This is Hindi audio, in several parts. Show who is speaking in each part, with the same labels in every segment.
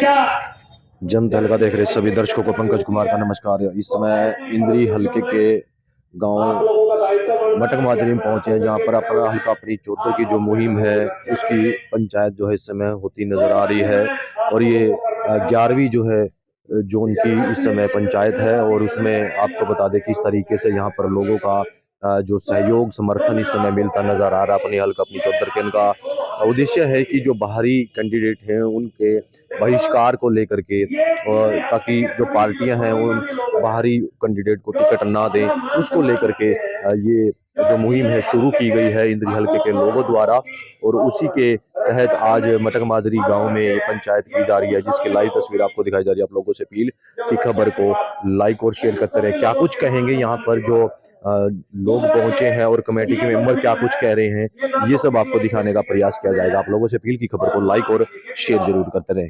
Speaker 1: जनता हल्का देख रहे सभी दर्शकों को पंकज कुमार का नमस्कार। इस समय इंद्री हल्के के गांव मटक माजरी में पहुंचे हैं, जहां पर अपना हल्का अपनी चौधर की जो मुहिम है उसकी पंचायत जो है इस समय होती नजर आ रही है। और ये 11वीं जो है जोन की इस समय पंचायत है, और उसमें आपको बता दें किस तरीके से यहाँ पर लोगों का जो सहयोग समर्थन इस समय मिलता नजर आ रहा है अपनी हल्का अपनी चौधर के। इनका उद्देश्य है कि जो बाहरी कैंडिडेट हैं उनके बहिष्कार को लेकर के, और ताकि जो पार्टियां हैं उन बाहरी कैंडिडेट को टिकट ना दें, उसको लेकर के ये जो मुहिम है शुरू की गई है इंद्री हल्के के लोगों द्वारा। और उसी के तहत आज मटक माजरी गांव में ये पंचायत की जा रही है, जिसकी लाइव तस्वीर आपको दिखाई जा रही है। आप लोगों से अपील कि खबर को लाइक और शेयर करते रहे। क्या कुछ कहेंगे यहाँ पर जो लोग पहुंचे हैं और कमेटी के मेंबर क्या कुछ कह रहे हैं, ये सब आपको दिखाने का प्रयास किया जाएगा। आप लोगों से अपील की खबर को लाइक और शेयर जरूर करते रहें।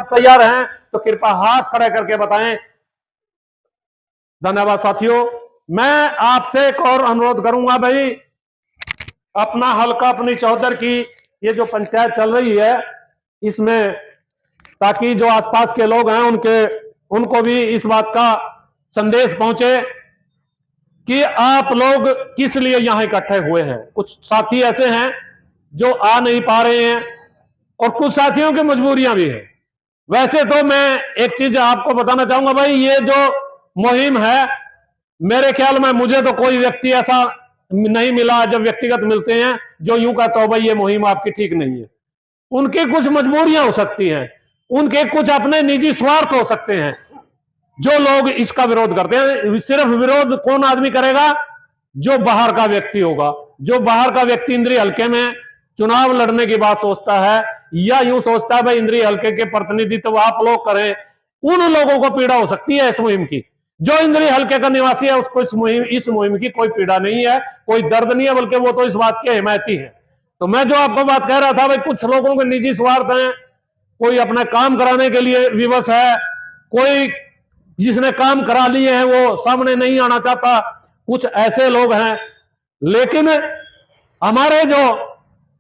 Speaker 2: तैयार हैं तो कृपया हाथ खड़े करके बताएं। धन्यवाद साथियों। मैं आपसे एक और अनुरोध करूंगा भाई, अपना हल्का अपनी चौधर की ये जो पंचायत चल रही है इसमें, ताकि जो आसपास के लोग हैं उनको भी इस बात का संदेश पहुंचे कि आप लोग किस लिए यहां इकट्ठे हुए हैं। कुछ साथी ऐसे हैं जो आ नहीं पा रहे हैं और कुछ साथियों की मजबूरियां भी हैं। वैसे तो मैं एक चीज आपको बताना चाहूंगा भाई, ये जो मुहिम है मेरे ख्याल में मुझे तो कोई व्यक्ति ऐसा नहीं मिला जब व्यक्तिगत मिलते हैं जो यूं कहता हो भाई ये मुहिम आपकी ठीक नहीं है। उनकी कुछ मजबूरियां हो सकती हैं, उनके कुछ अपने निजी स्वार्थ हो सकते हैं जो लोग इसका विरोध करते हैं। सिर्फ विरोध कौन आदमी करेगा? जो बाहर का व्यक्ति होगा। जो बाहर का व्यक्ति इंद्री हल्के में चुनाव लड़ने की बात सोचता है या यूं सोचता है भाई इंद्री हल्के के प्रतिनिधित्व तो आप लोग करें, उन लोगों को पीड़ा हो सकती है इस मुहिम की। जो इंद्री हल्के का निवासी है उसको इस मुहिम की कोई पीड़ा नहीं है, कोई दर्द नहीं है, बल्कि वो तो इस बात के हिमायती है। तो मैं जो आपको बात कह रहा था भाई, कुछ लोगों के निजी स्वार्थ हैं, कोई अपना काम कराने के लिए विवश है, कोई जिसने काम करा लिए हैं वो सामने नहीं आना चाहता, कुछ ऐसे लोग हैं। लेकिन हमारे जो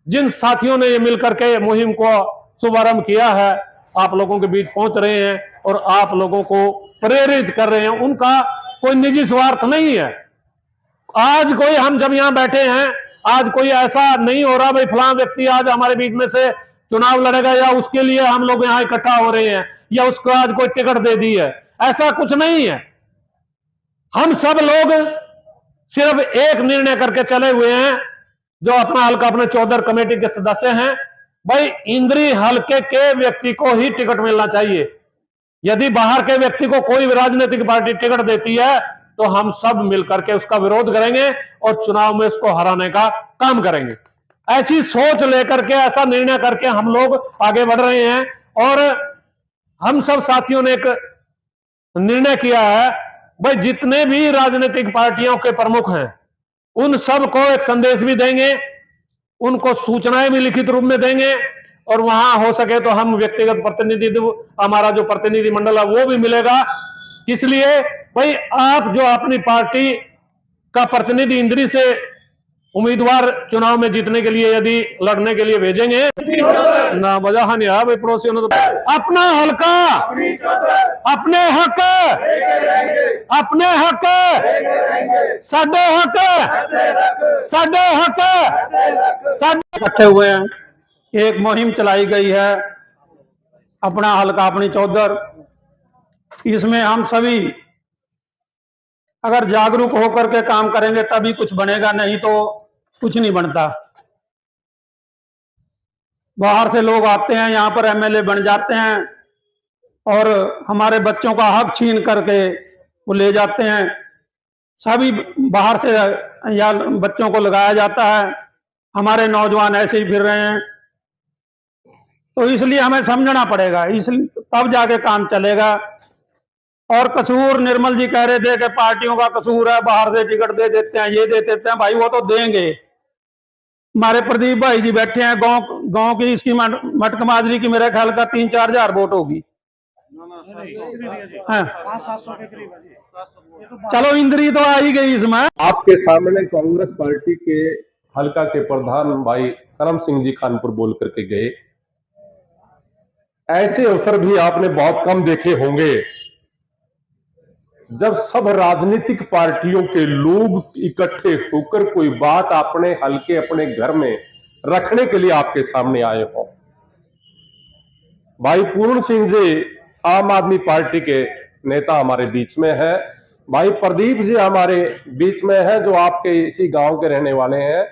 Speaker 2: जिन साथियों ने ये मिलकर के मुहिम को शुभारंभ किया है, आप लोगों के बीच पहुंच रहे हैं और आप लोगों को प्रेरित कर रहे हैं, उनका कोई निजी स्वार्थ नहीं है। आज कोई हम जब यहां बैठे हैं, आज कोई ऐसा नहीं हो रहा भाई फलां व्यक्ति आज हमारे बीच में से चुनाव लड़ेगा या उसके लिए हम लोग यहां इकट्ठा हो रहे हैं या उसको आज कोई टिकट दे दी है, ऐसा कुछ नहीं है। हम सब लोग सिर्फ एक निर्णय करके चले हुए हैं, जो अपना हल्का अपने चौधर कमेटी के सदस्य हैं, भाई इंद्री हल्के के व्यक्ति को ही टिकट मिलना चाहिए। यदि बाहर के व्यक्ति को कोई राजनीतिक पार्टी टिकट देती है तो हम सब मिलकर के उसका विरोध करेंगे और चुनाव में उसको हराने का काम करेंगे। ऐसी सोच लेकर के, ऐसा निर्णय करके हम लोग आगे बढ़ रहे हैं। और हम सब साथियों ने एक निर्णय किया है भाई, जितने भी राजनीतिक पार्टियों के प्रमुख हैं उन सब को एक संदेश भी देंगे, उनको सूचनाएं भी लिखित रूप में देंगे, और वहां हो सके तो हम व्यक्तिगत प्रतिनिधित्व, हमारा जो प्रतिनिधि मंडल है वो भी मिलेगा। इसलिए भाई आप जो अपनी पार्टी का प्रतिनिधि इंद्री से उम्मीदवार चुनाव में जीतने के लिए यदि लड़ने के लिए भेजेंगे ना, वजह नहीं है भाई पड़ोसियों ने तो अपना हल्का अपने हक अपने हक साडे हक साडे हक इकट्ठे हुए हैं। एक मुहिम चलाई गई है अपना हल्का अपनी चौधर। इसमें हम सभी अगर जागरूक होकर के काम करेंगे तभी कुछ बनेगा, नहीं तो कुछ नहीं बनता। बाहर से लोग आते हैं यहाँ पर एमएलए बन जाते हैं और हमारे बच्चों का हक छीन करके वो ले जाते हैं। सभी बाहर से या बच्चों को लगाया जाता है, हमारे नौजवान ऐसे ही फिर रहे हैं। तो इसलिए हमें समझना पड़ेगा, इसलिए तब जाके काम चलेगा। और कसूर निर्मल जी कह रहे थे कि पार्टियों का कसूर है, बाहर से टिकट दे देते हैं, ये दे देते हैं, भाई वो तो देंगे। हमारे प्रदीप भाई जी बैठे हैं, गांव की इसकी मटक माजरी की मेरे ख्याल का 3-4 हजार वोट होगी। चलो इंद्री तो आ ही गई इसमें।
Speaker 3: आपके सामने कांग्रेस पार्टी के हल्का के प्रधान भाई करम सिंह जी खानपुर बोल करके गए ऐसे अवसर भी आपने बहुत कम देखे होंगे जब सब राजनीतिक पार्टियों के लोग इकट्ठे होकर कोई बात अपने हलके अपने घर में रखने के लिए आपके सामने आए हो। भाई पूर्ण सिंह जी आम आदमी पार्टी के नेता हमारे बीच में है। भाई प्रदीप जी हमारे बीच में है जो आपके इसी गांव के रहने वाले हैं,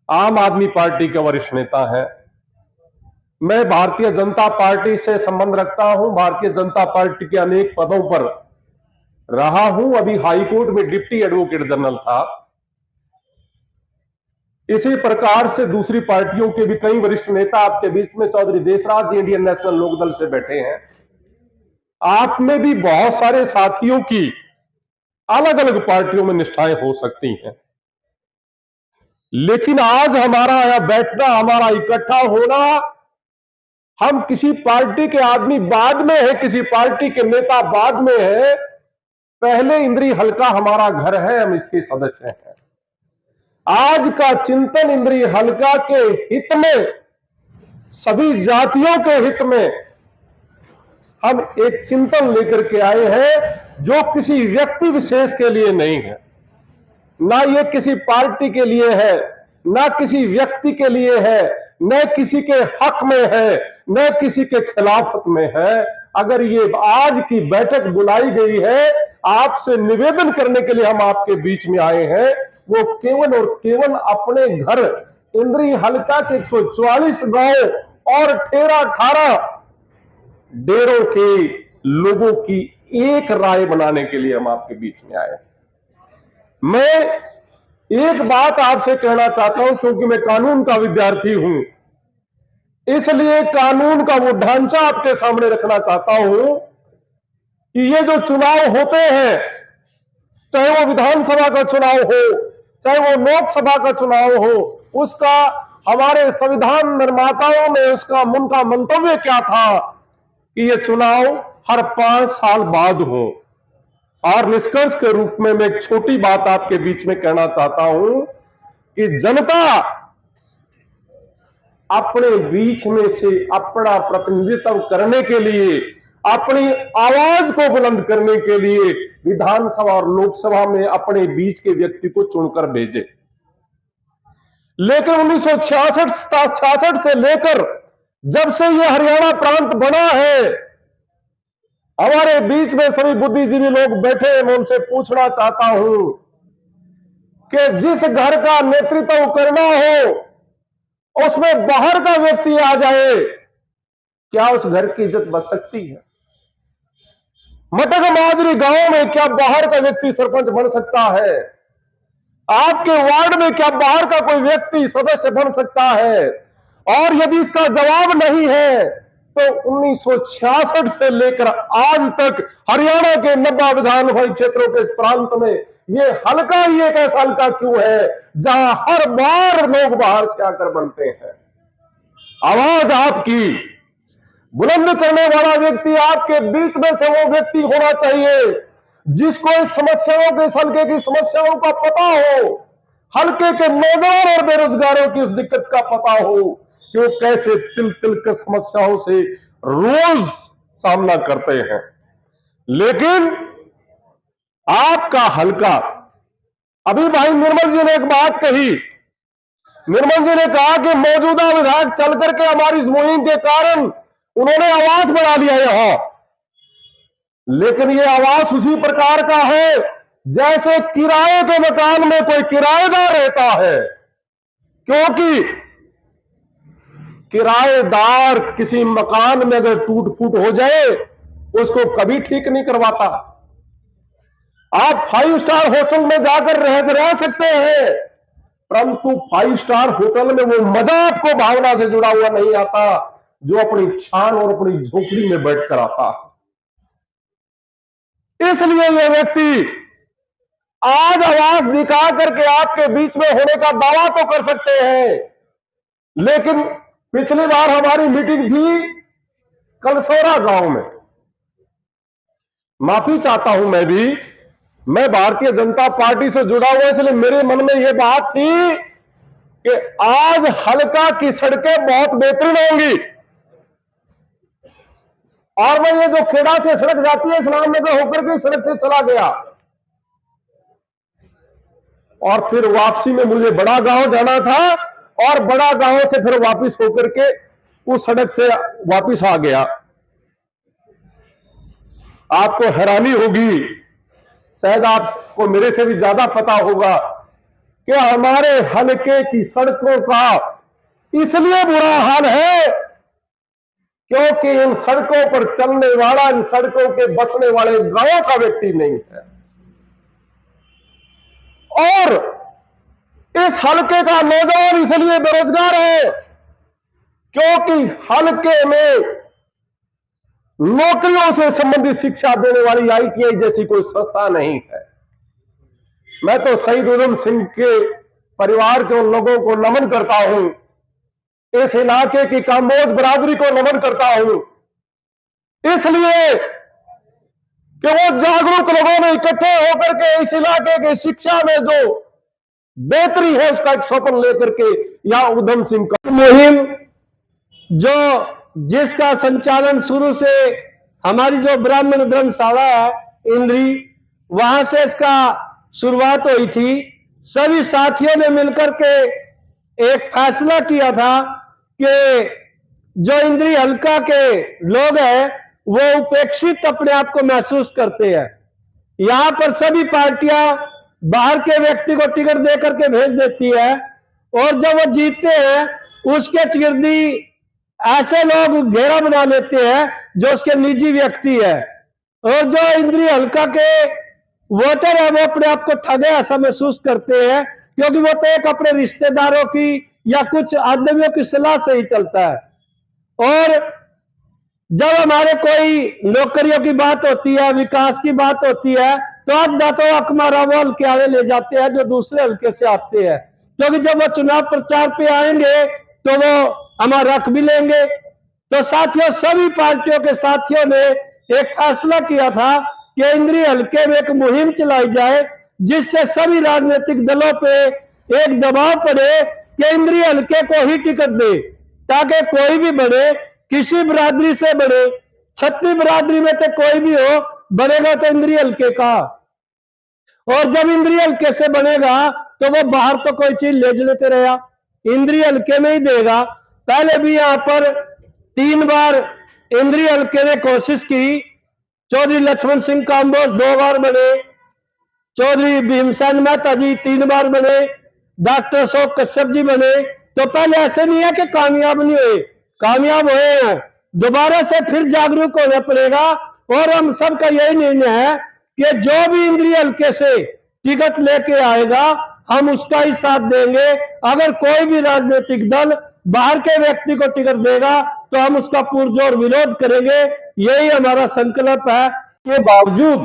Speaker 3: आम आदमी पार्टी के वरिष्ठ नेता हैं। मैं भारतीय जनता पार्टी से संबंध रखता हूं, भारतीय जनता पार्टी के अनेक पदों पर रहा हूं, अभी हाईकोर्ट में डिप्टी एडवोकेट जनरल था। इसी प्रकार से दूसरी पार्टियों के भी कई वरिष्ठ नेता आपके बीच में चौधरी देशराज जी इंडियन नेशनल लोकदल से बैठे हैं। आप में भी बहुत सारे साथियों की अलग अलग पार्टियों में निष्ठाएं हो सकती हैं, लेकिन आज हमारा यहां बैठना, हमारा इकट्ठा होना, हम किसी पार्टी के आदमी बाद में है, किसी पार्टी के नेता बाद में है, पहले इंद्री हलका हमारा घर है, हम इसके सदस्य हैं। आज का चिंतन इंद्री हलका के हित में, सभी जातियों के हित में हम एक चिंतन लेकर के आए हैं जो किसी व्यक्ति विशेष के लिए नहीं है, ना ये किसी पार्टी के लिए है, ना किसी व्यक्ति के लिए है, न किसी के हक में है, न किसी के खिलाफत में है। अगर ये आज की बैठक बुलाई गई है, आपसे निवेदन करने के लिए हम आपके बीच में आए हैं, वो केवल और केवल अपने घर इंद्री हलका के 144 गांव और 18 डेरों के लोगों की एक राय बनाने के लिए हम आपके बीच में आए हैं। मैं एक बात आपसे कहना चाहता हूं, क्योंकि मैं कानून का विद्यार्थी हूं, इसलिए कानून का वो ढांचा आपके सामने रखना चाहता हूं कि ये जो चुनाव होते हैं, चाहे वो विधानसभा का चुनाव हो, चाहे वो लोकसभा का चुनाव हो, उसका हमारे संविधान निर्माताओं ने उनका मंतव्य क्या था कि ये चुनाव हर 5 साल बाद हो। और निष्कर्ष के रूप में मैं एक छोटी बात आपके बीच में कहना चाहता हूं कि जनता अपने बीच में से अपना प्रतिनिधित्व करने के लिए, अपनी आवाज को बुलंद करने के लिए विधानसभा और लोकसभा में अपने बीच के व्यक्ति को चुनकर भेजे। लेकिन 1966 से लेकर जब से यह हरियाणा प्रांत बना है, हमारे बीच में सभी बुद्धिजीवी लोग बैठे हैं। मैं उनसे पूछना चाहता हूं कि जिस घर का नेतृत्व करना हो, उसमें बाहर का व्यक्ति आ जाए, क्या उस घर की इज्जत बच सकती है? मटक माजरी गांव में क्या बाहर का व्यक्ति सरपंच बन सकता है? आपके वार्ड में क्या बाहर का कोई व्यक्ति सदस्य बन सकता है? और यदि इसका जवाब नहीं है तो 1966 से लेकर आज तक हरियाणा के 90 विधानसभा क्षेत्रों के इस प्रांत में ये हलका ही एक ऐसा हलका क्यों है जहां हर बार लोग बाहर से आकर बनते हैं? आवाज आपकी बुलंद करने वाला व्यक्ति आपके बीच में से वो व्यक्ति होना चाहिए जिसको इस समस्याओं के, इस हलके की समस्याओं का पता हो, हलके के नौजवान और बेरोजगारों की उस दिक्कत का पता हो कि वो कैसे तिल तिल कर समस्याओं से रोज सामना करते हैं। लेकिन आपका हलका, अभी भाई निर्मल जी ने एक बात कही, निर्मल जी ने कहा कि मौजूदा विधायक चल करके हमारी इस मुहिम के कारण उन्होंने आवास बढ़ा लिया यहां, लेकिन यह आवास उसी प्रकार का है जैसे किराए के मकान में कोई किराएदार रहता है, क्योंकि किराएदार किसी मकान में अगर टूट फूट हो जाए उसको कभी ठीक नहीं करवाता। आप 5 स्टार होटल में जाकर रह सकते हैं, परंतु 5 स्टार होटल में वो मजा आपको भावना से जुड़ा हुआ नहीं आता जो अपनी छान और अपनी झोपड़ी में बैठकर आता। इसलिए ये व्यक्ति आज आवाज दिखा करके आपके बीच में होने का दावा तो कर सकते हैं, लेकिन पिछली बार हमारी मीटिंग थी कलसोरा गांव में। माफी चाहता हूं मैं भारतीय जनता पार्टी से जुड़ा हुआ, इसलिए मेरे मन में यह बात थी कि आज हलका की सड़कें बहुत बेहतरीन होंगी, और मैं ये जो खेड़ा से सड़क जाती है इस्लाम नगर होकर के सड़क से चला गया, और फिर वापसी में मुझे बड़ा गांव जाना था, और बड़ा गांव से फिर वापस होकर के उस सड़क से वापस आ गया। आपको हैरानी होगी, शायद आपको मेरे से भी ज्यादा पता होगा कि हमारे हलके की सड़कों का इसलिए बुरा हाल है क्योंकि इन सड़कों पर चलने वाला, इन सड़कों के बसने वाले गांव का व्यक्ति नहीं है। और इस हलके का नौजवान इसलिए बेरोजगार है क्योंकि हलके में नौकरियों से संबंधित शिक्षा देने वाली आईटीआई जैसी कोई संस्था नहीं है। मैं तो शहीद उधम सिंह के परिवार के उन लोगों को नमन करता हूं, इस इलाके की कामोज बरादरी को नमन करता हूं, इसलिए कि वो जागरूक लोगों ने इकट्ठे होकर के इस इलाके की शिक्षा में जो बेहतरी है उसका एक स्वप्न लेकर के या उधम सिंह का
Speaker 2: मुहिम जो जिसका संचालन शुरू से हमारी जो ब्राह्मण धर्मशाला है इंद्री, वहां से इसका शुरुआत हुई थी। सभी साथियों ने मिलकर के एक फैसला किया था कि जो इंद्री हल्का के लोग हैं वो उपेक्षित अपने आप को महसूस करते हैं। यहां पर सभी पार्टियां बाहर के व्यक्ति को टिकट दे करके भेज देती है, और जब वो जीतते हैं उसके चिरदी ऐसे लोग घेरा बना लेते हैं जो उसके निजी व्यक्ति है, और जो इंद्री हल्का के वोटर है वो अपने आप को ठगे ऐसा महसूस करते हैं क्योंकि वो तो एक अपने रिश्तेदारों की या कुछ आदमियों की सलाह से ही चलता है। और जब हमारे कोई नौकरियों की बात होती है, विकास की बात होती है, तो आधा तो अकमारा वो हल्के वाले ले जाते हैं जो दूसरे हल्के से आते हैं, क्योंकि जब वो चुनाव प्रचार पे आएंगे तो वो हमारा रख भी लेंगे। तो साथियों, सभी पार्टियों के साथियों ने एक फैसला किया था कि इंद्री हल्के में एक मुहिम चलाई जाए जिससे सभी राजनीतिक दलों पे एक दबाव पड़े कि इंद्री हल्के को ही टिकट दे, ताकि कोई भी बने, किसी बिरादरी से बने, छत्ती बिरादरी में तो कोई भी हो, बनेगा तो इंद्री हल्के का। और जब इंद्री हल्के से बनेगा तो वो बाहर तो कोई चीज ले लेते रहेगा, इंद्री हल्के में ही देगा। पहले भी यहां पर 3 बार इंद्री हल्के ने कोशिश की। चौधरी लक्ष्मण सिंह काम्बोज 2 बार बने, चौधरी भीमसेन मेहता जी 3 बार बने, डॉक्टर अशोक कश्यप जी बने। तो पहले ऐसे नहीं है कि कामयाब नहीं हुए, कामयाब हुए हैं। दोबारा से फिर जागरूक होना पड़ेगा, और हम सबका यही निर्णय है कि जो भी इंद्री हल्के से टिकट लेके आएगा हम उसका ही साथ देंगे। अगर कोई भी राजनीतिक दल बाहर के व्यक्ति को टिकट देगा तो हम उसका पुरजोर विरोध करेंगे। यही हमारा संकल्प है।
Speaker 3: के बावजूद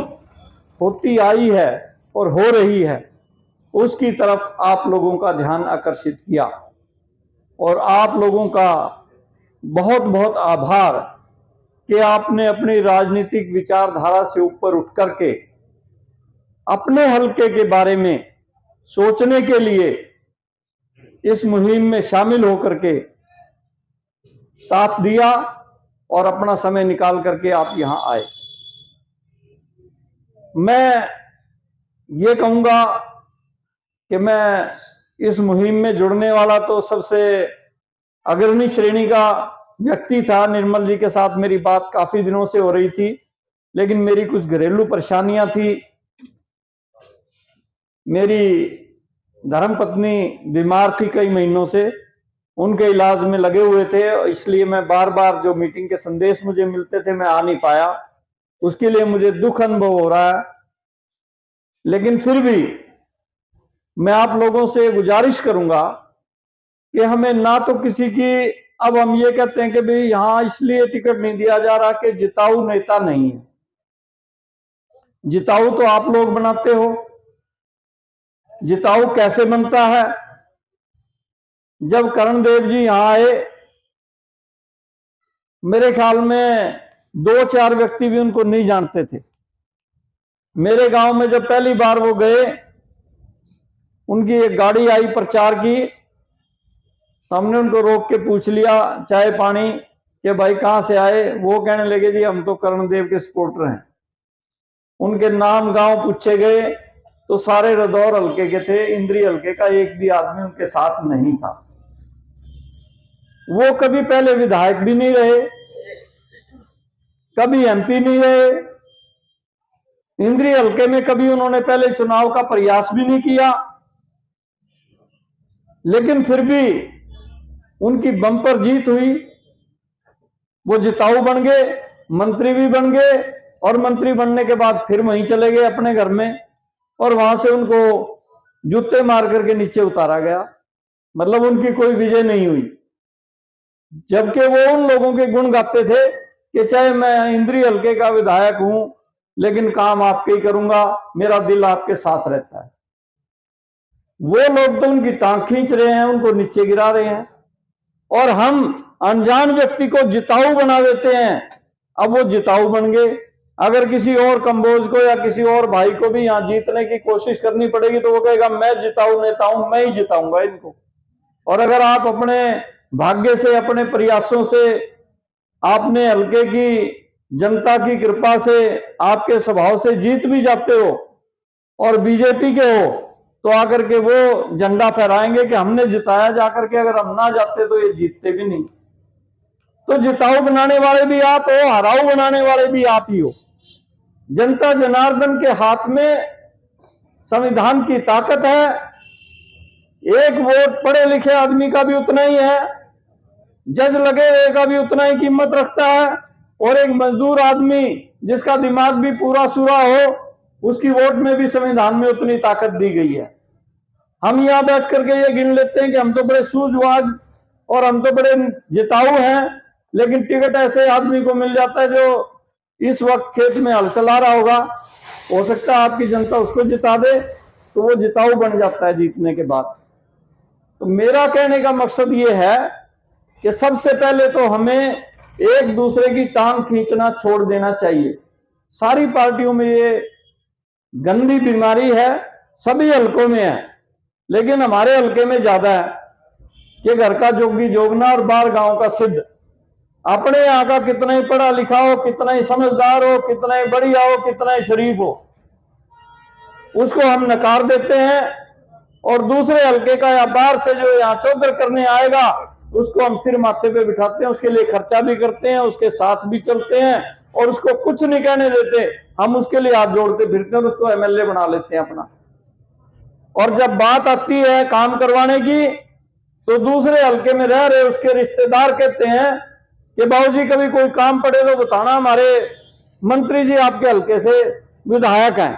Speaker 3: होती आई है और हो रही है, उसकी तरफ आप लोगों का ध्यान आकर्षित किया, और आप लोगों का बहुत बहुत आभार कि आपने अपनी राजनीतिक विचारधारा से ऊपर उठ करके अपने हलके के बारे में सोचने के लिए इस मुहिम में शामिल होकर के साथ दिया और अपना समय निकाल करके आप यहां आए। मैं ये कहूंगा कि मैं इस मुहिम में जुड़ने वाला तो सबसे अग्रणी श्रेणी का व्यक्ति था। निर्मल जी के साथ मेरी बात काफी दिनों से हो रही थी, लेकिन मेरी कुछ घरेलू परेशानियां थी। मेरी धर्मपत्नी बीमार थी कई महीनों से, उनके इलाज में लगे हुए थे, इसलिए मैं बार बार जो मीटिंग के संदेश मुझे मिलते थे मैं आ नहीं पाया। उसके लिए मुझे दुख अनुभव हो रहा है। लेकिन फिर भी मैं आप लोगों से गुजारिश करूंगा कि हमें ना तो किसी की, अब हम ये कहते हैं कि भाई यहां इसलिए टिकट नहीं दिया जा रहा कि जिताऊ नेता नहीं है। जिताऊ तो आप लोग बनाते हो। जिताऊ कैसे बनता है? जब करणदेव जी यहां आए, मेरे ख्याल में 2-4 व्यक्ति भी उनको नहीं जानते थे। मेरे गांव में जब पहली बार वो गए, उनकी एक गाड़ी आई प्रचार की, हमने उनको रोक के पूछ लिया चाय पानी
Speaker 4: कि भाई कहां से आए, वो कहने लगे जी हम तो कर्णदेव के सपोर्टर हैं। उनके नाम गांव पूछे गए तो सारे रदौर हल्के के थे, इंद्री हल्के का एक भी आदमी उनके साथ नहीं था। वो कभी पहले विधायक भी नहीं रहे, कभी एमपी नहीं रहे, इंद्री हल्के में कभी उन्होंने पहले चुनाव का प्रयास भी नहीं किया, लेकिन फिर भी उनकी बम्पर जीत हुई। वो जिताऊ बन गए, मंत्री भी बन गए, और मंत्री बनने के बाद फिर वहीं चले गए अपने घर में, और वहां से उनको जूते मार करके नीचे उतारा गया। मतलब उनकी कोई विजय नहीं हुई। जबकि वो उन लोगों के गुण गाते थे कि चाहे मैं इंद्री हल्के का विधायक हूं, लेकिन काम आपके ही करूंगा, मेरा दिल आपके साथ रहता है। वो लोग तो उनकी टांग खींच रहे हैं, उनको नीचे गिरा रहे हैं, और हम अनजान व्यक्ति को जिताऊ बना देते हैं। अब वो जिताऊ बन गए। अगर किसी और कंबोज को या किसी और भाई को भी यहां जीतने की कोशिश करनी पड़ेगी तो वो कहेगा मैं जिताऊ नेता हूं, मैं ही जिताऊंगा इनको। और अगर आप अपने भाग्य से, अपने प्रयासों से, आपने हल्के की जनता की कृपा से, आपके स्वभाव से जीत भी जाते हो और बीजेपी के हो, तो आकर के वो झंडा फहराएंगे कि हमने जिताया, जाकर के अगर हम ना जाते तो ये जीतते भी नहीं। तो जिताऊ बनाने वाले भी आप हो, हराऊ बनाने वाले भी आप ही हो। जनता जनार्दन के हाथ में संविधान की ताकत है। एक वोट पढ़े लिखे आदमी का भी उतना ही है, जज लगे हुए का भी उतना ही कीमत रखता है, और एक मजदूर आदमी जिसका दिमाग भी पूरा सूरा हो, उसकी वोट में भी संविधान में उतनी ताकत दी गई है। हम यहां बैठ करके ये गिन लेते हैं कि हम तो बड़े सूझबूझ और हम तो बड़े जिताऊ हैं, लेकिन टिकट ऐसे आदमी को मिल जाता है जो इस वक्त खेत में हल चला रहा होगा। हो सकता है आपकी जनता उसको जिता दे, तो वो जिताऊ बन जाता है जीतने के बाद। तो मेरा कहने का मकसद ये है कि सबसे पहले तो हमें एक दूसरे की टांग खींचना छोड़ देना चाहिए। सारी पार्टियों में ये गंदी बीमारी है, सभी हलकों में है, लेकिन हमारे हलके में ज्यादा है कि घर का जोगी जोगना और बाहर गांव का सिद्ध। अपने यहाँ का कितना ही पढ़ा लिखा हो, कितना ही समझदार हो, कितना ही बढ़िया हो, कितना ही शरीफ हो, उसको हम नकार देते हैं, और दूसरे हलके का या बाहर से जो यहाँ चौधर करने आएगा उसको हम सिर माथे पे बिठाते हैं, उसके लिए खर्चा भी करते हैं, उसके साथ भी चलते हैं, और उसको कुछ नहीं कहने देते। हम उसके लिए हाथ जोड़ते फिरते हैं और उसको एमएलए बना लेते हैं अपना। और जब बात आती है काम करवाने की, तो दूसरे हलके में रह रहे उसके रिश्तेदार कहते हैं कि बाबूजी कभी कोई काम पड़े तो बताना, हमारे मंत्री जी आपके हलके से विधायक हैं।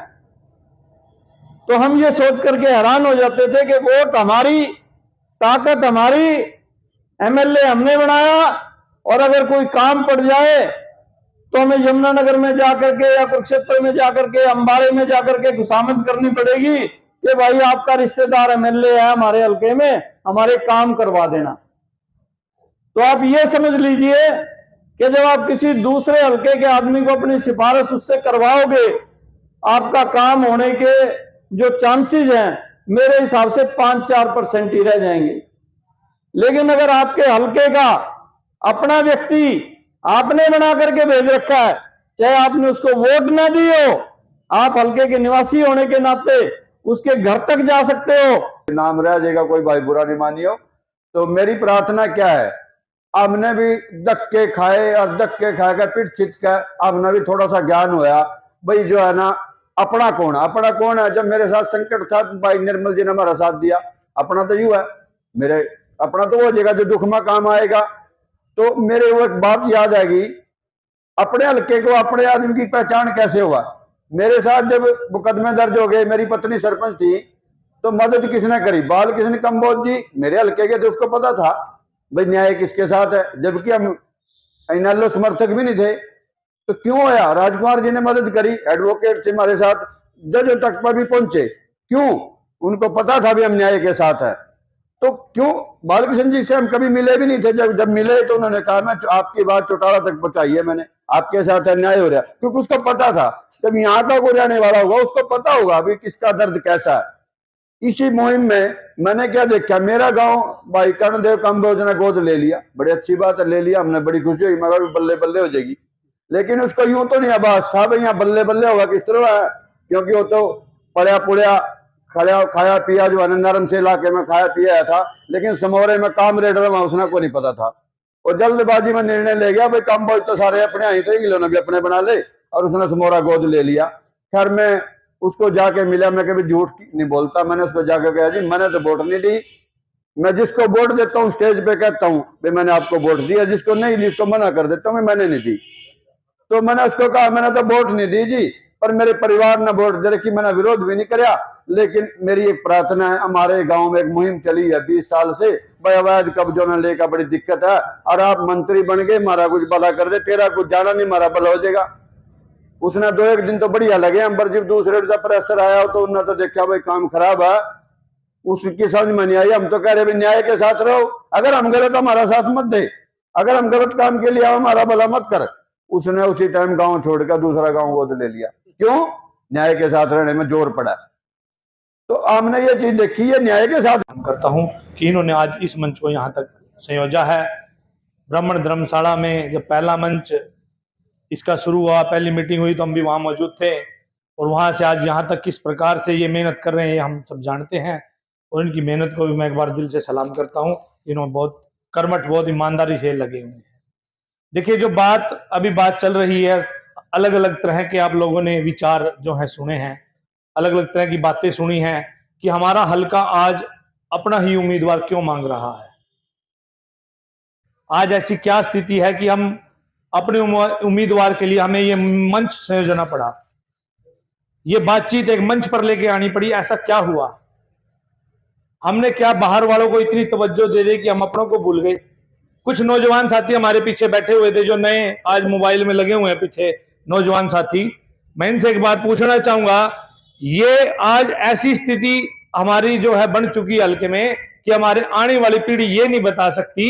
Speaker 4: तो हम ये सोच करके हैरान हो जाते थे कि वोट हमारी, ताकत हमारी, एमएलए हमने बनाया, और अगर कोई काम पड़ जाए तो हमें यमुनानगर में जाकर के या कुरुक्षेत्र में जाकर के, अंबाड़े में जाकर के खुशामद करनी पड़ेगी कि भाई आपका रिश्तेदार एमएलए है हमारे हलके में, हमारे काम करवा देना। तो आप ये समझ लीजिए कि जब आप किसी दूसरे हलके के आदमी को अपनी सिफारिश उससे करवाओगे, आपका काम होने के जो चांसेस हैं मेरे हिसाब से 5-4% ही रह जाएंगे। लेकिन अगर आपके हलके का अपना व्यक्ति आपने बना करके भेज रखा है, चाहे आपने उसको वोट ना दी हो, आप हलके के निवासी होने के नाते उसके घर तक जा सकते हो,
Speaker 5: नाम रह जाएगा, कोई भाई बुरा नहीं मानियो। तो मेरी प्रार्थना क्या है, हमने भी धक्के खाए और धक्के खा के पिट छिट के हमने भी थोड़ा सा ज्ञान होया भाई जो है ना अपना कौन है। जब मेरे साथ संकट था तो भाई निर्मल जी ने हमारा साथ दिया। अपना तो यूं है, मेरे अपना तो वो जगह जो दुख में काम आएगा। तो मेरे वो एक बात याद आएगी, अपने हल्के को अपने आदमी की पहचान कैसे हुआ। मेरे साथ जब मुकदमे दर्ज हो गए, मेरी पत्नी सरपंच थी, तो मदद किसने करी, बाल किसने, कंबोज जी मेरे हल्के के थे, उसको पता था भाई न्याय किसके साथ है, जबकि हम इनलो समर्थक भी नहीं थे। तो क्यों आया, राजकुमार जी ने मदद करी, एडवोकेट थे हमारे साथ, जज तक पर भी पहुंचे। क्यों, उनको पता था भी हम न्याय के साथ है। तो क्यों बालकृष्ण जी से हम कभी मिले भी नहीं थे, जब मिले तो उन्होंने कहा मैं आपकी बात चौटाला तक पहुंचाई है, मैंने आपके साथ अन्याय हो रहा है। क्योंकि उसको पता था जब यहाँ का कोई रहने वाला होगा उसको पता होगा अभी किसका दर्द कैसा है। इसी मुहिम में मैंने क्या देखा, मेरा गांव भाई कर्णदेव कंबोज ने गोद ले लिया, बड़ी अच्छी बात है, ले लिया हमने, बड़ी खुशी हुई, मगर बल्ले बल्ले हो जाएगी। लेकिन उसको यूं तो नहीं आभास था भाई यहाँ बल्ले बल्ले होगा किस तरह है, क्योंकि वो तो पड़ा पुड़िया खाया पिया जो है नरम से इलाके में खाया पिया था, लेकिन समोरे में काम रेडर में उसने को नहीं पता था। और जल्दबाजी में निर्णय ले गया भाई कंबोज तो सारे अपने आई थे, गिलों ने भी अपने बना ले, और उसने समोरा गोद ले लिया। खैर मैं उसको जाके मिला, मैं कभी झूठ नहीं बोलता, मैंने उसको जाके कहा जी मैंने तो वोट नहीं दी, मैं जिसको वोट देता हूँ स्टेज पे कहता हूँ भाई मैंने आपको वोट दिया, जिसको नहीं दी उसको मना कर देता हूँ मैंने नहीं दी। तो मैंने उसको कहा मैंने तो वोट नहीं दी जी, पर मेरे परिवार ने वोट दे रखी, मैंने विरोध भी नहीं कराया, लेकिन मेरी एक प्रार्थना है, हमारे गांव में एक मुहिम चली है 20 साल से, भाई अवैध कब्जों ने लेकर बड़ी दिक्कत है, और आप मंत्री बन गए हमारा कुछ भला कर दे, तेरा कुछ जाना नहीं हमारा भला हो जाएगा। उसने 2-1 दिन तो बढ़िया लगे हम पर, जब दूसरे दिन प्रेशर आया तो उन्होंने तो देखा भाई काम खराब है, उसकी समझ में नहीं आई। हम तो कह रहे भाई न्याय के साथ रहो, अगर हम गलत हमारा साथ मत दे, अगर हम गलत काम के लिए हमारा भला मत कर। उसने उसी टाइम गांव छोड़कर दूसरा गांव गोद ले लिया, क्यों? न्याय के साथ रहने में जोर पड़ा। तो हमने ये चीज देखी है, न्याय के साथ
Speaker 2: करता हूं कि इन्होंने आज इस मंच को यहाँ तक संयोजा है। ब्राह्मण धर्मशाला में जब पहला मंच इसका शुरू हुआ, पहली मीटिंग हुई तो हम भी वहां मौजूद थे, और वहां से आज यहाँ तक किस प्रकार से ये मेहनत कर रहे हैं हम सब जानते हैं, और इनकी मेहनत को भी मैं एक बार दिल से सलाम करता हूँ। इन्होंने बहुत कर्मठ, बहुत ईमानदारी से लगे हुए हैं। देखिए जो बात चल रही है, अलग अलग तरह के आप लोगों ने विचार जो है सुने हैं, अलग अलग तरह की बातें सुनी हैं कि हमारा हल्का आज अपना ही उम्मीदवार क्यों मांग रहा है। आज ऐसी क्या स्थिति है कि हम अपने उम्मीदवार के लिए हमें ये मंच संयोजना पड़ा, ये बातचीत एक मंच पर लेके आनी पड़ी। ऐसा क्या हुआ? हमने क्या बाहर वालों को इतनी तवज्जो दे दी कि हम अपनों को भूल गए? कुछ नौजवान साथी हमारे पीछे बैठे हुए थे, जो नए आज मोबाइल में लगे हुए हैं पीछे नौजवान साथी, मैं इनसे एक बात पूछना चाहूंगा, ये आज ऐसी स्थिति हमारी जो है बन चुकी है हल्के में कि हमारे आने वाली पीढ़ी ये नहीं बता सकती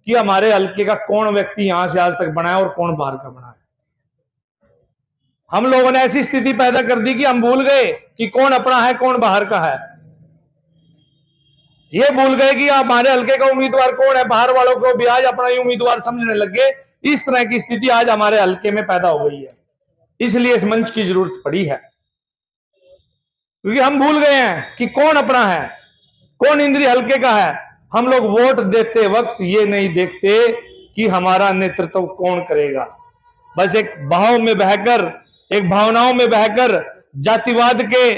Speaker 2: कि हमारे हल्के का कौन व्यक्ति यहां से आज तक बना है और कौन बाहर का बना है। हम लोगों ने ऐसी स्थिति पैदा कर दी कि हम भूल गए कि कौन अपना है कौन बाहर का है। ये भूल गए कि हमारे हल्के का उम्मीदवार कौन है, बाहर वालों को भी आज अपना ही उम्मीदवार समझने लग गए। इस तरह की स्थिति आज हमारे हल्के में पैदा हो गई है, इसलिए इस मंच की जरूरत पड़ी है, क्योंकि हम भूल गए हैं कि कौन अपना है, कौन इंद्री हल्के का है। हम लोग वोट देते वक्त ये नहीं देखते कि हमारा नेतृत्व कौन करेगा, बस एक भाव में बहकर, एक भावनाओं में बहकर, जातिवाद के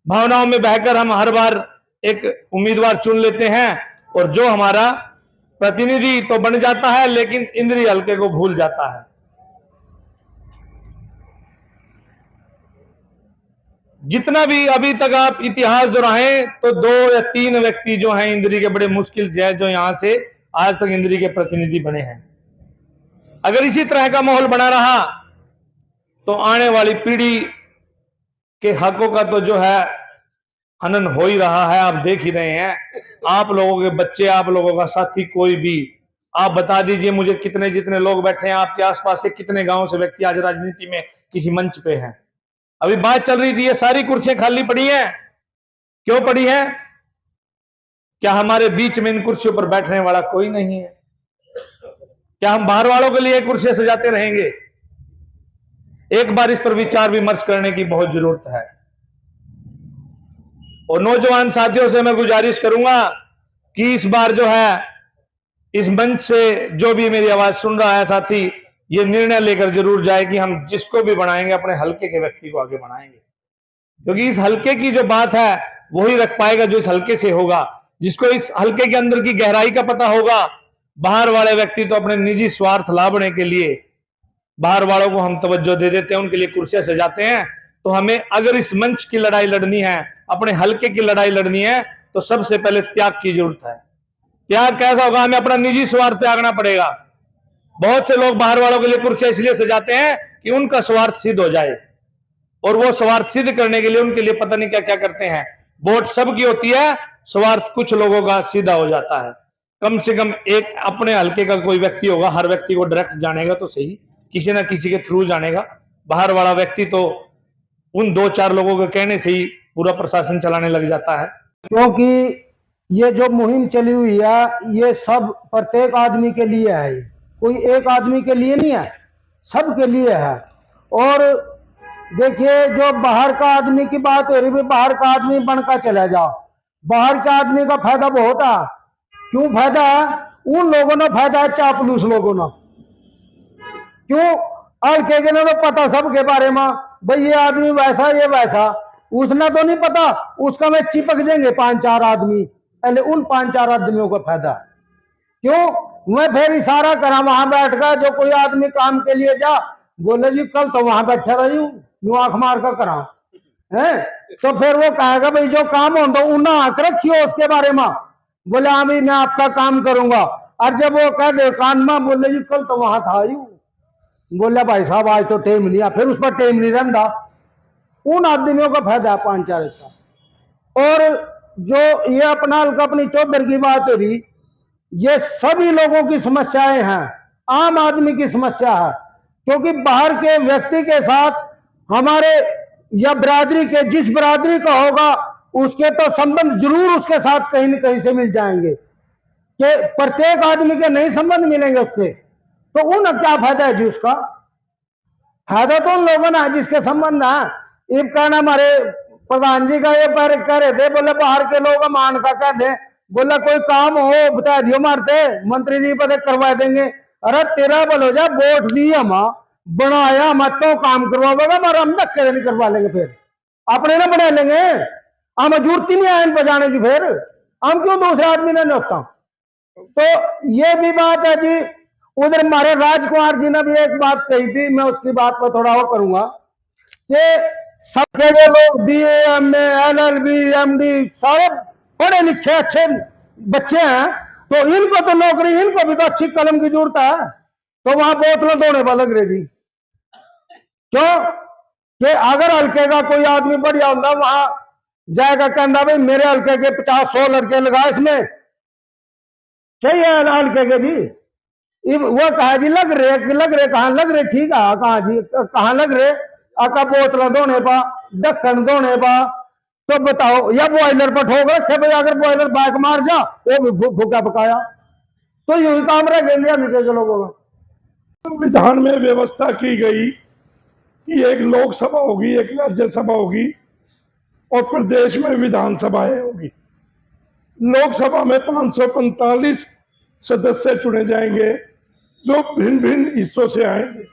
Speaker 2: भावनाओं में बहकर हम हर बार एक उम्मीदवार चुन लेते हैं, और जो हमारा प्रतिनिधि तो बन जाता है लेकिन इंद्री हल्के को भूल जाता है। जितना भी अभी तक आप इतिहास दोहराएं तो 2 या 3 व्यक्ति जो हैं इंद्री के बड़े मुश्किल से हैं जो यहां से आज तक इंद्री के प्रतिनिधि बने हैं। अगर इसी तरह का माहौल बना रहा तो आने वाली पीढ़ी के हकों का तो जो है हनन हो ही रहा है, आप देख ही रहे हैं। आप लोगों के बच्चे, आप लोगों का साथी, कोई भी, आप बता दीजिए मुझे कितने जितने लोग बैठे हैं आपके आसपास के, कितने गांव से व्यक्ति आज राजनीति में किसी मंच पे हैं। अभी बात चल रही थी, ये सारी कुर्सियां खाली पड़ी हैं, क्यों पड़ी हैं? क्या हमारे बीच में इन कुर्सियों पर बैठने वाला कोई नहीं है? क्या हम बाहर वालों के लिए कुर्सियां सजाते रहेंगे? एक बार इस पर विचार विमर्श करने की बहुत जरूरत है। और नौजवान साथियों से मैं गुजारिश करूंगा कि इस बार जो है इस मंच से जो भी मेरी आवाज सुन रहा है साथी, ये निर्णय लेकर जरूर जाए कि हम जिसको भी बनाएंगे अपने हल्के के व्यक्ति को आगे बनाएंगे, क्योंकि इस हल्के की जो बात है वही रख पाएगा जो इस हल्के से होगा, जिसको इस हल्के के अंदर की गहराई का पता होगा। बाहर वाले व्यक्ति तो अपने निजी स्वार्थ लाभने के लिए बाहर वालों को हम तवज्जो दे देते हैं, उनके लिए कुर्सियां सजाते हैं। तो हमें अगर इस मंच की लड़ाई लड़नी है, अपने हल्के की लड़ाई लड़नी है, तो सबसे पहले त्याग की जरूरत है। त्याग कैसा होगा? हमें अपना निजी स्वार्थ त्यागना पड़ेगा। बहुत से लोग बाहर वालों के लिए कुर्सियां इसलिए सजाते हैं कि उनका स्वार्थ सिद्ध हो जाए, और वो स्वार्थ सिद्ध करने के लिए उनके लिए पता नहीं क्या क्या करते हैं। वोट सबकी होती है, स्वार्थ कुछ लोगों का सीधा हो जाता है। कम से कम एक अपने हल्के का कोई व्यक्ति होगा, हर व्यक्ति को डायरेक्ट जानेगा तो सही, किसी ना किसी के थ्रू जानेगा। बाहर वाला व्यक्ति तो उन 2-4 लोगों के कहने से ही पूरा प्रशासन चलाने लग जाता है।
Speaker 6: क्योंकि ये जो मुहिम चली हुई है ये सब प्रत्येक आदमी के लिए है, कोई एक आदमी के लिए नहीं है, सबके लिए है। और देखिए जो बाहर का आदमी की बात हो रही है, बाहर का आदमी बनकर चला जाओ, बाहर के आदमी का फायदा बहुत है। क्यों फायदा है? उन लोगों ने फायदा है चापलूस लोगों ने। क्यों? हल्के के ने तो पता सबके बारे में, भाई ये आदमी वैसा ये वैसा, उसने तो नहीं पता, उसका में चिपक जाएंगे 5-4 आदमी, पहले उन 5-4 आदमियों को फायदा है। क्यों? मैं फिर इशारा करा वहां बैठ कर, जो कोई आदमी काम के लिए जा, बोले जी कल तो वहां बैठा रही हूं, यूं आंख मार कर करा है, तो फिर वो कहेगा भाई जो काम हो तो उन्हें आंख रखियो उसके बारे में, बोले हाँ भाई मैं आपका काम करूंगा। और जब वो कह दे कान में, बोले जी कल तो वहां था यूं, बोले भाई साहब आज तो टेम नहीं आ, फिर उस पर टेम नहीं रहता। उन आदमियों का फायदा है 5-4 का। और जो ये अपना अपनी चौधर की बात हो रही, ये सभी लोगों की समस्याएं हैं, आम आदमी की समस्या है। क्योंकि बाहर के व्यक्ति के साथ हमारे या बिरादरी के जिस बिरादरी का होगा उसके तो संबंध जरूर उसके साथ कहीं न कहीं से मिल जाएंगे, कि प्रत्येक आदमी के नहीं संबंध मिलेंगे उससे, तो उन्हें क्या फायदा है जी? उसका फायदा तो उन लोगों ने जिसके संबंध है। इब कहना हमारे प्रधान जी का ये पर कह रहे थे, बोले बाहर के लोग मान का कह दे, बोला कोई काम हो बता दियो मारते मंत्री जी पता करवा देंगे। अरे तेरा बोलो जा वोट दी हम बनाया मत तो काम करवाओगे, हमारा हम धक्के नहीं करवा लेंगे, फिर अपने ना बना लेंगे, हम जरूरत ही नहीं है बजाने की, फिर हम क्यों दूसरे आदमी ने नोता। तो ये भी बात है जी। उधर हमारे राजकुमार जी ने भी एक बात कही थी, मैं उसकी बात पर थोड़ा वो करूंगा कि सबके जो लोग BA MA LLB MD सारे पढ़े लिखे अच्छे बच्चे हैं, तो इनको तो नौकरी, इनको भी तो अच्छी कलम की जरूरत है, तो वहां बोतलें धोने पर लग रही थी। क्यों? कि अगर हल्के का कोई आदमी बढ़िया होता वहां जाएगा, कहना भाई मेरे हल्के के 50-100 लड़के लगा इसमें, चाहिए हल्के के भी। वो कहा जी लग रहे कहाँ लग रहे, ठीक है कहाँ जी कहाँ लग रहे, आका बोतल धोने पा, ढक्कन धोने पा, तो बताओ, या बॉयलर पर ठोक रखे भाई, अगर बॉयलर बैक मार जा वो भी भूखा पकाया, तो यही काम रह गया अमेरिका के लोगों का।
Speaker 3: संविधान में व्यवस्था की गई कि एक लोकसभा होगी, एक राज्यसभा होगी और प्रदेश में विधानसभाएं होगी। लोकसभा में 545 सदस्य चुने जाएंगे जो भिन्न भिन्न हिस्सों से आएंगे,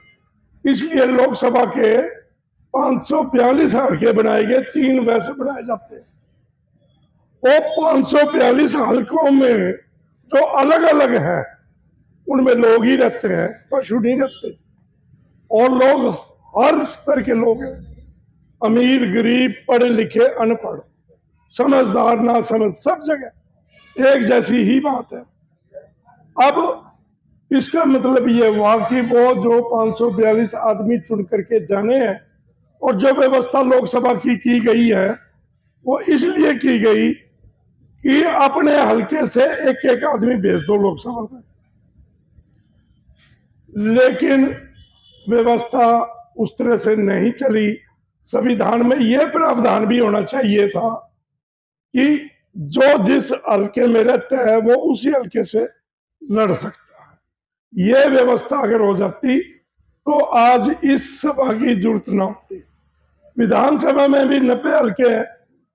Speaker 3: इसलिए लोकसभा के 542 हल्के बनाए गए, 3 वैसे बनाए जाते हैं। वो 542 हल्कों में जो अलग अलग है उनमें लोग ही रहते हैं, पशु नहीं रहते, और लोग हर स्तर के लोग हैं, अमीर गरीब पढ़े लिखे अनपढ़, समझदार ना समझ, सब जगह एक जैसी ही बात है। अब इसका मतलब ये हुआ कि वो जो 542 आदमी चुन करके जाने हैं, और जो व्यवस्था लोकसभा की गई है वो इसलिए की गई कि अपने हल्के से एक एक आदमी भेज दो लोकसभा में। लेकिन व्यवस्था उस तरह से नहीं चली। संविधान में यह प्रावधान भी होना चाहिए था कि जो जिस हल्के में रहता है वो उसी हल्के से लड़ सकता है। यह व्यवस्था अगर हो जाती तो आज इस सभा की जरूरत न होती। विधानसभा में भी 90 हल्के हैं,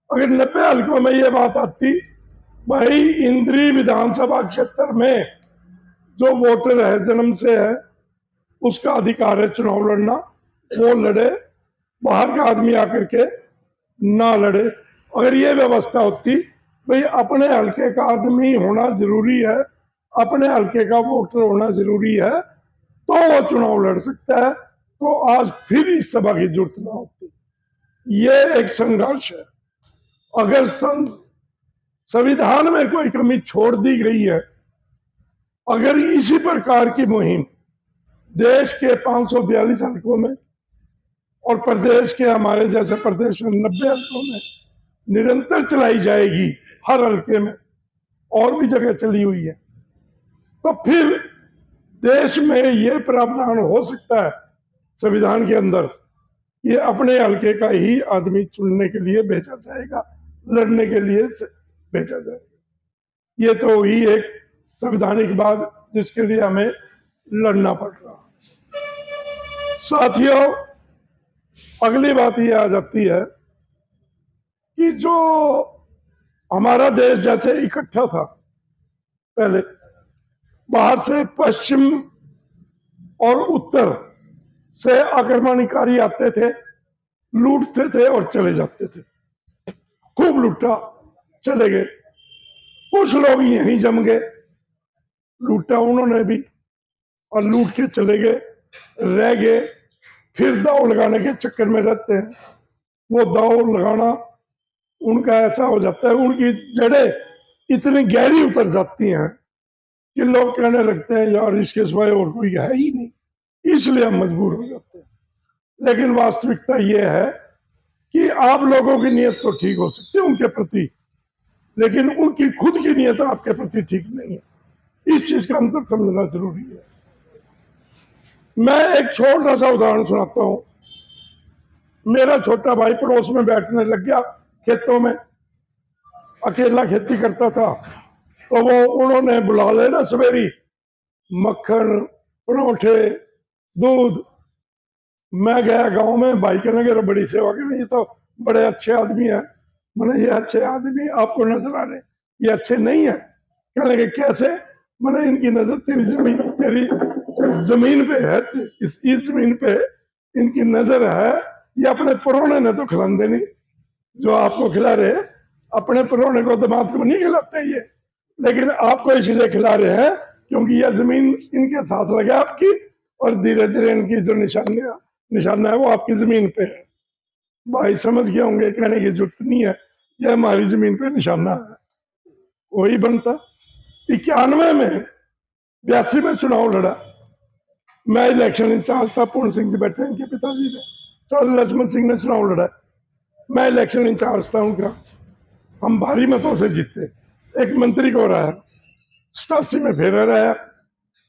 Speaker 3: अगर 90 हल्कों में यह बात आती, भाई इंद्री विधानसभा क्षेत्र में जो वोटर है जन्म से है उसका अधिकार है चुनाव लड़ना, वो लड़े, बाहर का आदमी आकर के ना लड़े। अगर ये व्यवस्था होती भाई अपने हल्के का आदमी होना जरूरी है, अपने हल्के का वोटर होना जरूरी है, तो वो चुनाव लड़ सकता है, तो आज फिर इस सभा की जरूरत ना होती। ये एक संघर्ष है। अगर संविधान में कोई कमी छोड़ दी गई है, अगर इसी प्रकार की मुहिम देश के 542 हल्कों में और प्रदेश के हमारे जैसे प्रदेश में 90 हल्कों में निरंतर चलाई जाएगी, हर हल्के में और भी जगह चली हुई है, तो फिर देश में यह प्रावधान हो सकता है संविधान के अंदर, ये अपने हल्के का ही आदमी चुनने के लिए भेजा जाएगा, लड़ने के लिए
Speaker 2: भेजा जाएगा। ये तो हुई एक संवैधानिक बात जिसके लिए हमें लड़ना पड़ रहा। साथियों, अगली बात ये आ जाती है कि जो हमारा देश जैसे इकट्ठा था पहले, बाहर से पश्चिम और उत्तर से आक्रमणकारी आते थे, लूटते थे और चले जाते थे। खूब लूटा, चले गए। कुछ लोग यहीं जम गए, लूटा उन्होंने भी और लूट के चले गए, रह गए, फिर दाव लगाने के चक्कर में रहते हैं। वो दाव लगाना उनका ऐसा हो जाता है, उनकी जड़ें इतनी गहरी उतर जाती हैं कि लोग कहने लगते हैं यार इसके सिवाय और कोई है ही नहीं, इसलिए हम मजबूर हो जाते हैं। लेकिन वास्तविकता ये है कि आप लोगों की नीयत तो ठीक हो सकती है उनके प्रति, लेकिन उनकी खुद की नीयत आपके प्रति ठीक नहीं है। इस चीज का अंतर समझना जरूरी है। मैं एक छोटा सा उदाहरण सुनाता हूं। मेरा छोटा भाई पड़ोस में बैठने लग गया, खेतों में अकेला खेती करता था, तो वो उन्होंने बुला लेना सवेरी, मक्खन, परोठे, दूध। मैं गया गांव में, भाई कहने लगे बड़ी सेवा करें, ये तो बड़े अच्छे आदमी है। मैंने ये अच्छे आदमी आपको नजर आ रहे, ये अच्छे नहीं है। कहने लगे कैसे? मैंने इनकी नजर तेरी जमीन पे है, इस जमीन पे इनकी नजर है। ये अपने परोने ने तो खिलाते नहीं, जो आपको खिला रहे, अपने परोने को दामाद को नहीं खिलाते ये, लेकिन आपको इसलिए खिला रहे हैं क्योंकि यह जमीन इनके साथ लगे आपकी, और धीरे धीरे इनकी जो निशाना है वो आपकी जमीन पे है। भाई समझ गए होंगे, कहने की जरूरत नहीं है, यह हमारी जमीन पे निशाना है। वही बनता 91 में, 82 में चुनाव लड़ा, मैं इलेक्शन इंचार्ज था, पूर्ण सिंह जी बैठे इनके पिताजी ने, चौधरी लक्ष्मण सिंह ने चुनाव लड़ा, मैं इलेक्शन इंचार्ज था उनका। हम भारी मतों से जीते, एक मंत्री को रहा, 87 में फिर रहा,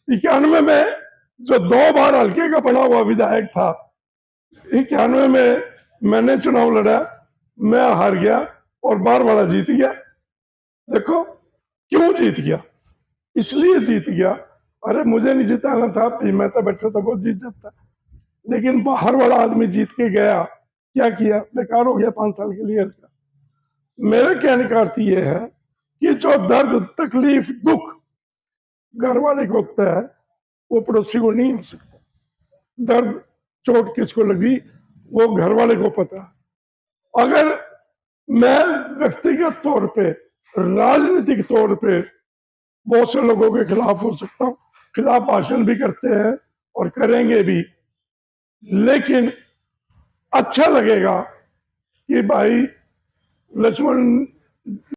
Speaker 2: 91 में जो 2 बार हल्के का बना हुआ विधायक था, 91 में मैंने चुनाव लड़ा, मैं हार गया और बार वाला जीत गया। देखो क्यों जीत गया? इसलिए जीत गया, अरे मुझे नहीं जिताना था, मैं तो बैठा था, वो जीत जाता। लेकिन बाहर वाला आदमी जीत के गया, क्या किया? बेकार हो गया 5 साल के लिए। मेरे कहने का अर्थ ये है कि जो दर्द, तकलीफ, दुख घर वाले को होता है वो पड़ोसी को नहीं हो सकता। दर्द, चोट किसको लगी वो घर वाले को पता। अगर मैं व्यक्तिगत तौर पे, राजनीतिक तौर पे बहुत से लोगों के खिलाफ हो सकता हूँ, खिलाफ भाषण भी करते हैं और करेंगे भी, लेकिन अच्छा लगेगा कि भाई लक्ष्मण